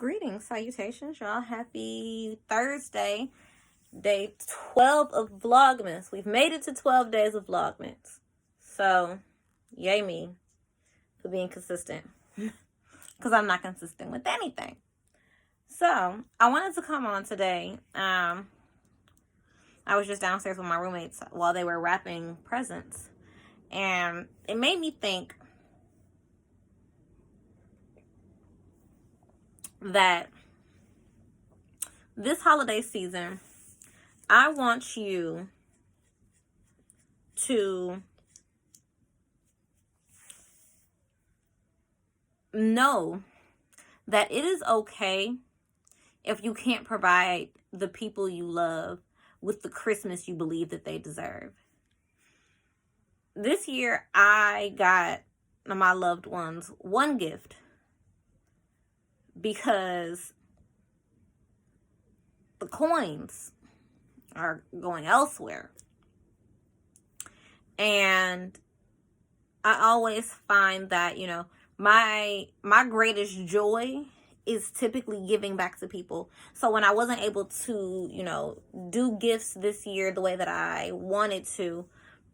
Greetings, salutations, y'all. Happy Thursday, day 12 of Vlogmas. We've made it to 12 days of Vlogmas. So, yay me for being consistent. Because I'm not consistent with anything. So, I wanted to come on today. I was just downstairs with my roommates while they were wrapping presents. And it made me think that this holiday season, I want you to know that it is okay if you can't provide the people you love with the Christmas you believe that they deserve. This year, I got my loved ones one gift because the coins are going elsewhere. And I always find that, my greatest joy is typically giving back to people. So when I wasn't able to, do gifts this year the way that I wanted to,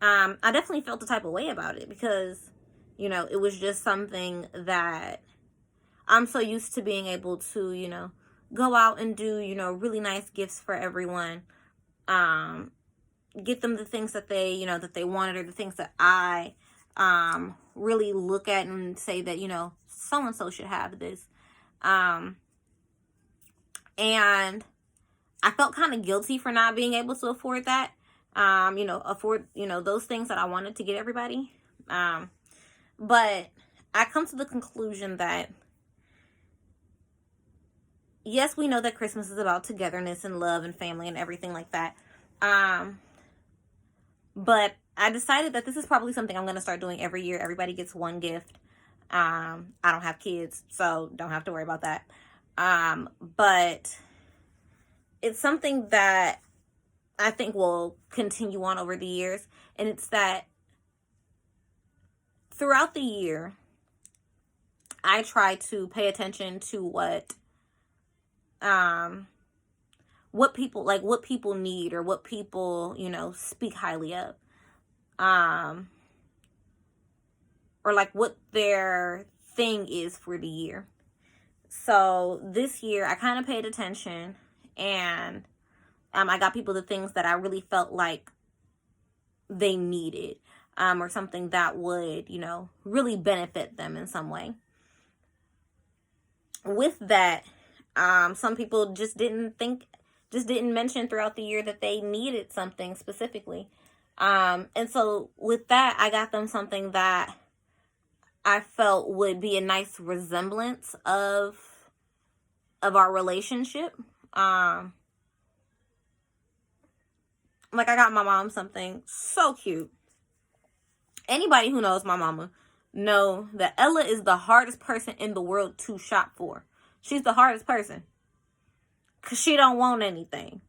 I definitely felt the type of way about it because, it was just something that I'm so used to being able to, go out and do, really nice gifts for everyone. Get them the things that they, that they wanted, or the things that I really look at and say that, so-and-so should have this. And I felt kind of guilty for not being able to afford that. Afford, those things that I wanted to get everybody. But I come to the conclusion that yes, we know that Christmas is about togetherness and love and family and everything like that. But I decided that this is probably something I'm going to start doing every year. Everybody gets one gift. I don't have kids, so don't have to worry about that. But it's something that I think will continue on over the years. And it's that throughout the year, I try to pay attention to what people need, or what people, speak highly of, or like what their thing is for the year. So this year I kind of paid attention, and I got people the things that I really felt like they needed, or something that would, really benefit them in some way. With that, some people just didn't mention throughout the year that they needed something specifically. And so with that, I got them something that I felt would be a nice resemblance of our relationship. Like I got my mom something so cute. Anybody who knows my mama know that Ella is the hardest person in the world to shop for. She's the hardest person. Because she don't want anything.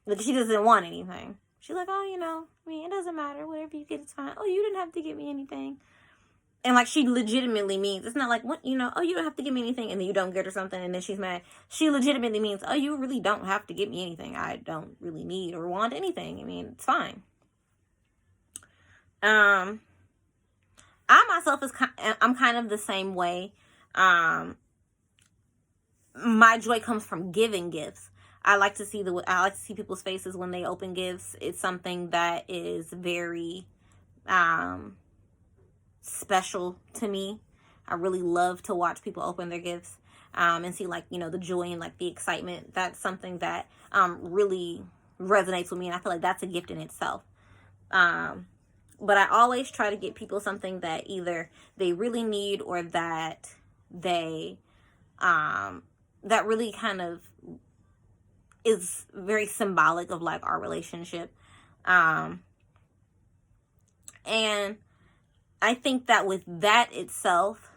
Like, she doesn't want anything. She's like, oh, it doesn't matter. Whatever you get, it's fine. Oh, you didn't have to give me anything. And, like, she legitimately means, it's not like, what, oh, you don't have to give me anything, and then you don't get her something, and then she's mad. She legitimately means, oh, you really don't have to give me anything. I don't really need or want anything. I mean, it's fine. I myself I'm kind of the same way. My joy comes from giving gifts. I like to see people's faces when they open gifts. It's something that is very special to me. I really love to watch people open their gifts and see the joy and the excitement. That's something that really resonates with me, and I feel like that's a gift in itself. But I always try to get people something that either they really need, or that they that really kind of is very symbolic of our relationship. And I think that with that itself,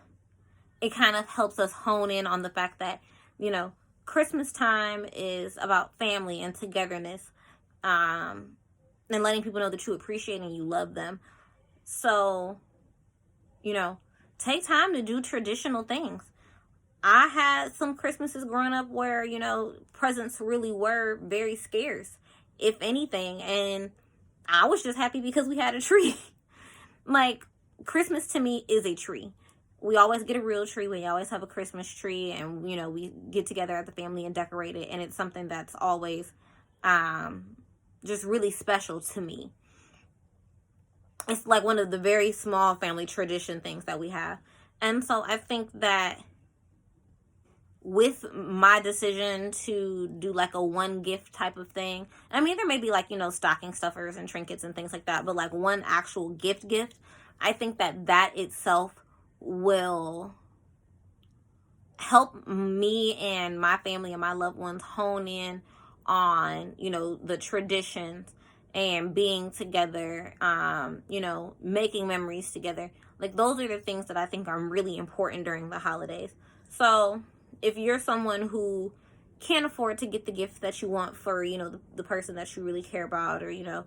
it kind of helps us hone in on the fact that, Christmas time is about family and togetherness, and letting people know that you appreciate and you love them. So, take time to do traditional things. I had some Christmases growing up where, you know, presents really were very scarce, if anything. And I was just happy because we had a tree. Like, Christmas to me is a tree. We always get a real tree. We always have a Christmas tree, and, you know, we get together as a family and decorate it. And it's something that's always just really special to me. It's like one of the very small family tradition things that we have. And so I think that with my decision to do like a one gift type of thing, I mean, there may be like, you know, stocking stuffers and trinkets and things like that, but like one actual gift, I think that that itself will help me and my family and my loved ones hone in on, you know, the traditions and being together, you know, making memories together. Like, those are the things that I think are really important during the holidays. So if you're someone who can't afford to get the gift that you want for, you know, the person that you really care about, or, you know,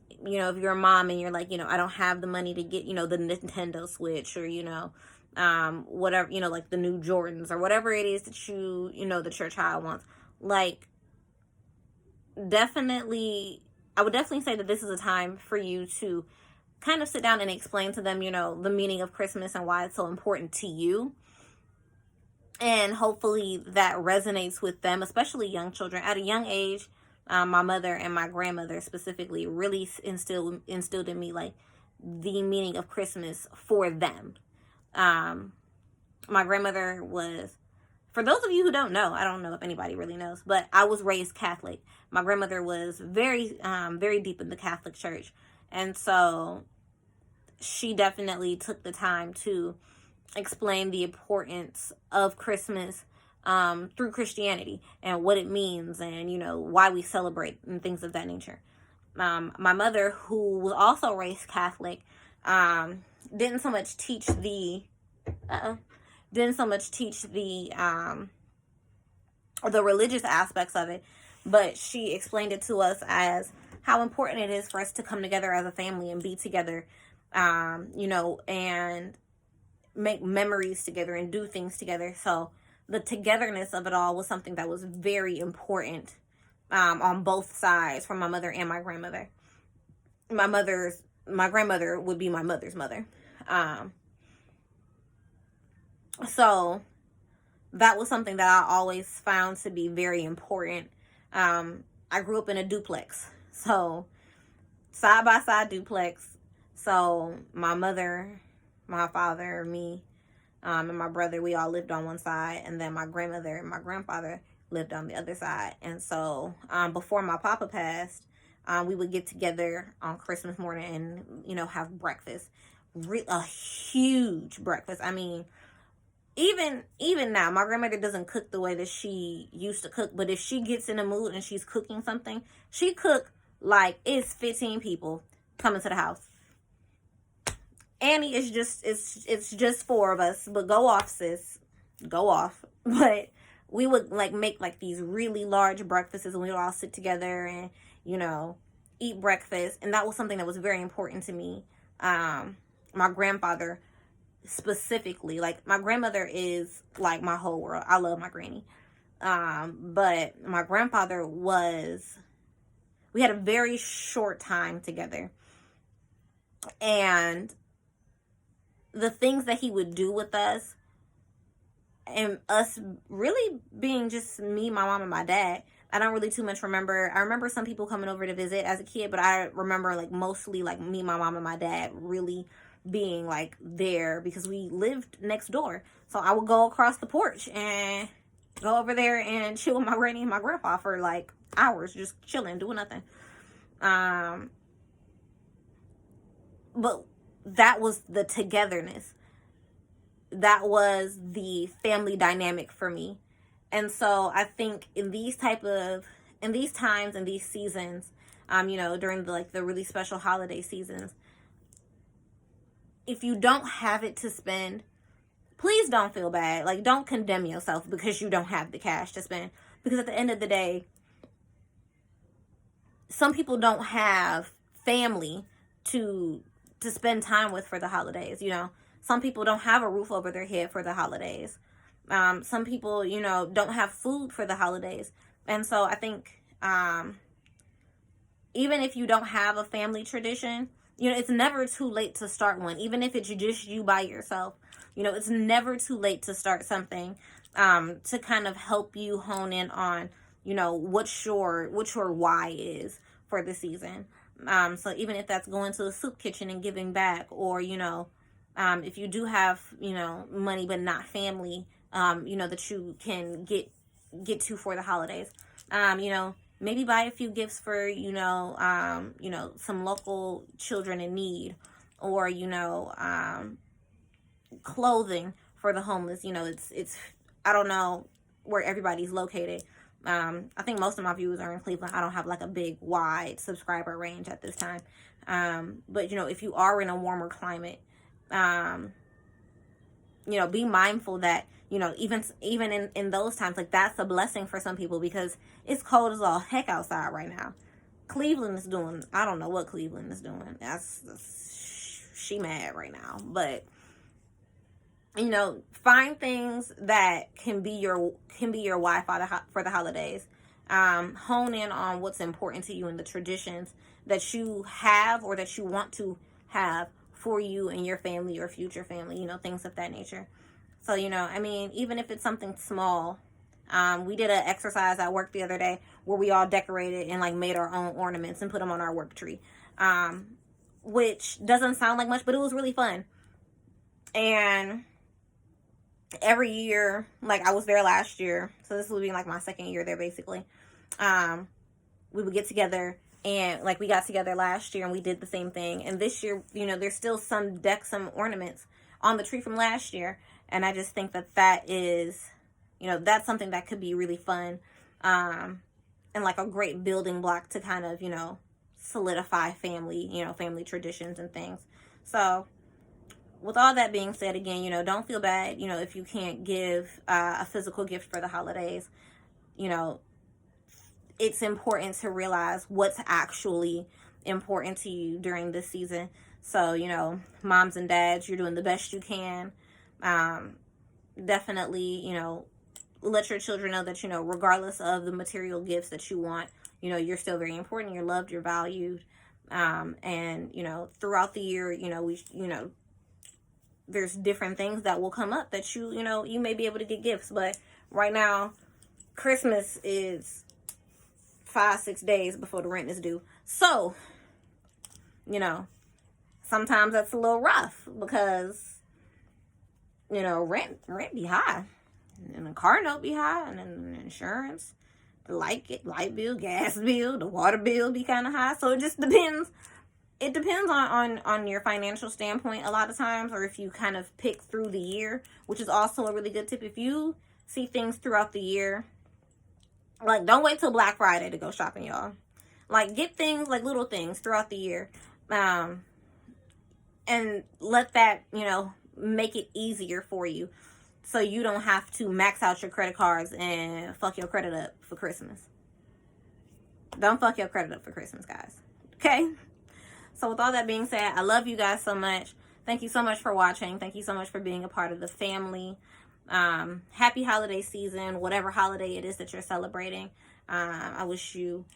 if you're a mom and you're like, you know, I don't have the money to get, you know, the Nintendo Switch, or, you know, whatever, you know, like the new Jordans or whatever it is that you know, that your child wants. Like, definitely, I would definitely say that this is a time for you to kind of sit down and explain to them, you know, the meaning of Christmas and why it's so important to you. And hopefully that resonates with them, especially young children. At a young age, my mother and my grandmother specifically really instilled in me like the meaning of Christmas for them. My grandmother was, for those of you who don't know, I don't know if anybody really knows, but I was raised Catholic. My grandmother was very, very deep in the Catholic Church. And so she definitely took the time to explain the importance of Christmas through Christianity and what it means, and, you know, why we celebrate and things of that nature. My mother, who was also raised Catholic, didn't so much teach the religious aspects of it, but she explained it to us as how important it is for us to come together as a family and be together, you know, and make memories together and do things together. So the togetherness of it all was something that was very important on both sides, from my mother and my grandmother. My grandmother would be my mother's mother. So that was something that I always found to be very important. I grew up in a duplex, so side by side duplex. So my mother, my father, me, and my brother, we all lived on one side, and then my grandmother and my grandfather lived on the other side. And so before my papa passed, we would get together on Christmas morning and, you know, have breakfast. A huge breakfast. I mean, even now, my grandmother doesn't cook the way that she used to cook, but if she gets in a mood and she's cooking something, she cook like it's 15 people coming to the house. Annie is just, it's just 4 of us, but go off, sis, go off. But we would like make like these really large breakfasts, and we would all sit together and, you know, eat breakfast. And that was something that was very important to me. My grandfather specifically, like, my grandmother is like my whole world. I love my granny. But my grandfather we had a very short time together, and the things that he would do with us, and us really being just me, my mom, and my dad, I don't really too much remember. I remember some people coming over to visit as a kid, but I remember like mostly like me, my mom, and my dad really being like there, because we lived next door. So I would go across the porch and go over there and chill with my granny and my grandpa for like hours, just chilling, doing nothing. But that was the togetherness. That was the family dynamic for me. And so I think in these times and these seasons, you know, during the really special holiday seasons, if you don't have it to spend, please don't feel bad. Like, don't condemn yourself because you don't have the cash to spend. Because at the end of the day, some people don't have family to spend time with for the holidays, you know. Some people don't have a roof over their head for the holidays. Some people, you know, don't have food for the holidays. And so I think, even if you don't have a family tradition, you know, it's never too late to start one. Even if it's just you by yourself, you know, it's never too late to start something, to kind of help you hone in on, you know, what your why is for the season. So even if that's going to a soup kitchen and giving back, or, you know, if you do have, you know, money but not family, you know, that you can get to for the holidays, you know, maybe buy a few gifts for, you know, some local children in need, or, you know, clothing for the homeless. You know, it's I don't know where everybody's located. I think most of my viewers are in Cleveland. I don't have like a big wide subscriber range at this time. But you know, if you are in a warmer climate, you know, be mindful that, you know, even in those times, like, that's a blessing for some people, because it's cold as all heck outside right now. Cleveland is doing, I don't know what Cleveland is doing. She mad right now. But, you know, find things that can be your why for the holidays. Hone in on what's important to you and the traditions that you have or that you want to have for you and your family or future family, you know, things of that nature. So, you know, I mean, even if it's something small, we did an exercise at work the other day where we all decorated and like made our own ornaments and put them on our work tree, which doesn't sound like much, but it was really fun. And every year, like, I was there last year, so this will be like my second year there basically. We would get together, and like, we got together last year and we did the same thing. And this year, you know, there's still some ornaments on the tree from last year. And I just think that is, you know, that's something that could be really fun, and like a great building block to kind of, you know, solidify family, you know, family traditions and things. So with all that being said, again, you know, don't feel bad, you know, if you can't give a physical gift for the holidays. You know, it's important to realize what's actually important to you during this season. So, you know, moms and dads, you're doing the best you can. Definitely, you know, let your children know that, you know, regardless of the material gifts that you want, you know, you're still very important, you're loved, you're valued. And, you know, throughout the year, you know, there's different things that will come up that you know, you may be able to get gifts. But right now, Christmas is 5-6 days before the rent is due. So, you know, sometimes that's a little rough, because, you know, rent be high, and the car note be high, and then the insurance, the light bill, gas bill, the water bill be kind of high. So it just depends. It depends on your financial standpoint a lot of times, or if you kind of pick through the year, which is also a really good tip. If you see things throughout the year, like, don't wait till Black Friday to go shopping, y'all. Like, get things, like little things throughout the year, and let that, you know, make it easier for you, so you don't have to max out your credit cards and fuck your credit up for Christmas. Don't fuck your credit up for Christmas, guys. Okay? So with all that being said, I love you guys so much. Thank you so much for watching. Thank you so much for being a part of the family. Happy holiday season, whatever holiday it is that you're celebrating. I wish you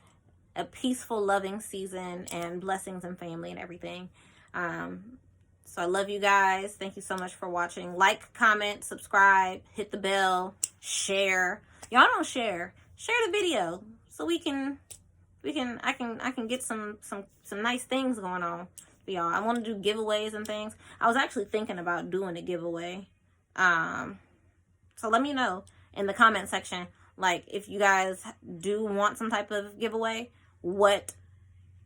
a peaceful, loving season and blessings and family and everything. So I love you guys. Thank you so much for watching. Like, comment, subscribe, hit the bell, share. Y'all don't share. Share the video so I can get some nice things going on for y'all. I want to do giveaways and things. I was actually thinking about doing a giveaway. So let me know in the comment section, like, if you guys do want some type of giveaway, what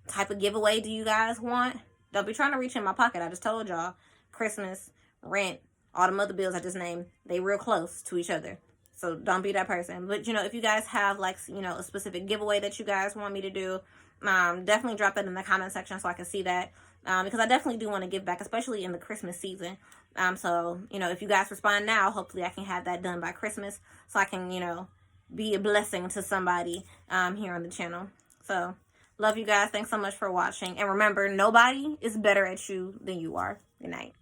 type of giveaway do you guys want? Don't be trying to reach in my pocket. I just told y'all, Christmas, rent, all the other bills I just named, they real close to each other. So don't be that person. But, you know, if you guys have, like, you know, a specific giveaway that you guys want me to do, definitely drop that in the comment section so I can see that. Because I definitely do want to give back, especially in the Christmas season. So, you know, if you guys respond now, hopefully I can have that done by Christmas, so I can, you know, be a blessing to somebody here on the channel. So, love you guys. Thanks so much for watching. And remember, nobody is better at you than you are. Good night.